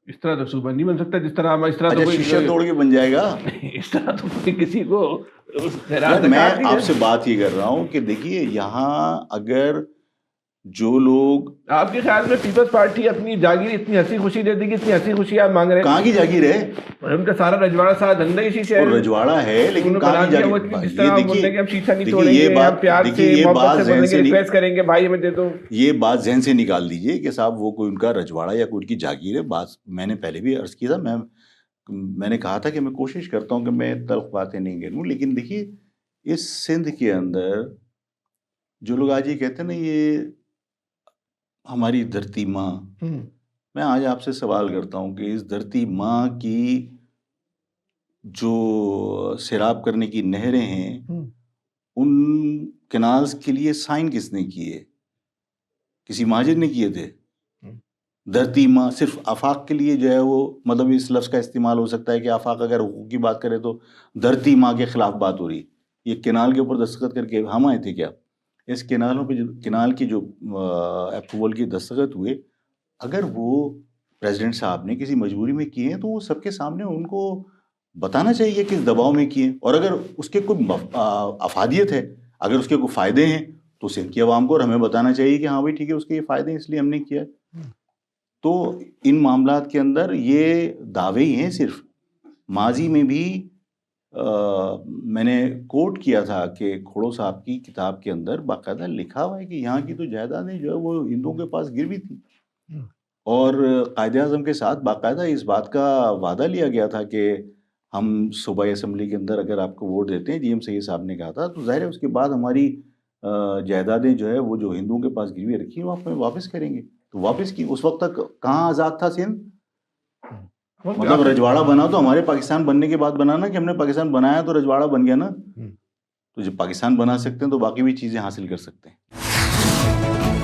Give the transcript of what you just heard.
اس طرح تو صوبہ نہیں بن سکتا جس طرح ہم اس طرح تو اچھا شیشہ توڑ کے بن جائے گا اس طرح تو کوئی کسی کو میں آپ سے بات یہ کر رہا ہوں کہ دیکھیے یہاں اگر جو لوگ آپ کے خیال میں پیپلز پارٹی اپنی جاگیر اتنی ہنسی خوشی دے دی کہ اتنی ہنسی خوشی آپ مانگ رہے ہیں؟ کہاں کی جاگیر ہے؟ ان کا سارا رجواڑا سارا دھندا اسی سے وہ رجواڑا ہے لیکن کہاں کی جاگیر؟ جس طرح ہم بولتے ہیں کہ ہم شیشہ نہیں توڑیں گے، ہم پیار سے محبت سے بولیں گے، ریکویسٹ کریں گے بھائی ہمیں دے دو. یہ بات ذہن سے نکال دیجئے کہ صاحب وہ کوئی ان کا رجواڑا یا کوئی ان کی جاگیر ہے. بات میں نے پہلے بھی عرض کیا تھا، میں نے کہا تھا کہ میں کوشش کرتا ہوں کہ میں تلخ باتیں نہیں کروں، لیکن دیکھیے اس سندھ کے اندر جو لوگ آج یہ کہتے ہیں نا یہ ہماری دھرتی ماں، میں آج آپ سے سوال کرتا ہوں کہ اس دھرتی ماں کی جو سیراب کرنے کی نہریں ہیں ان کنالز کے لیے سائن کس نے کیے؟ کسی مہاجر نے کیے تھے؟ دھرتی ماں صرف آفاق کے لیے جو ہے وہ مطلب اس لفظ کا استعمال ہو سکتا ہے کہ آفاق اگر حقوق کی بات کرے تو دھرتی ماں کے خلاف بات ہو رہی. یہ کنال کے اوپر دستخط کر کے ہم آئے تھے کیا؟ اس کنالوں پہ کنال کی جو اپروول کی دستخط ہوئے، اگر وہ پریزیڈنٹ صاحب نے کسی مجبوری میں کیے ہیں تو وہ سب کے سامنے ان کو بتانا چاہیے کہ کس دباؤ میں کیے، اور اگر اس کے کوئی افادیت ہے، اگر اس کے کوئی فائدے ہیں تو سندھ کی عوام کو اور ہمیں بتانا چاہیے کہ ہاں بھائی ٹھیک ہے اس کے یہ فائدے ہیں اس لیے ہم نے کیا. تو ان معاملات کے اندر یہ دعوے ہی ہیں صرف. ماضی میں بھی میں نے کوٹ کیا تھا کہ کھوڑو صاحب کی کتاب کے اندر باقاعدہ لکھا ہوا ہے کہ یہاں کی تو جائیدادیں جو ہے وہ ہندوؤں کے پاس گروی تھی، اور قائد اعظم کے ساتھ باقاعدہ اس بات کا وعدہ لیا گیا تھا کہ ہم صوبائی اسمبلی کے اندر اگر آپ کو ووٹ دیتے ہیں، DM سید صاحب نے کہا تھا، تو ظاہر ہے اس کے بعد ہماری جائیدادیں جو ہے وہ جو ہندوؤں کے پاس گروی رکھی ہیں وہ آپ واپس کریں گے. تو واپس کی اس وقت تک کہاں آزاد تھا سندھ؟ مطلب رجواڑا بنا تو ہمارے پاکستان بننے کے بعد بنا نا، کہ ہم نے پاکستان بنایا تو رجواڑا بن گیا نا. تو جب پاکستان بنا سکتے ہیں تو باقی بھی چیزیں حاصل کر سکتے ہیں.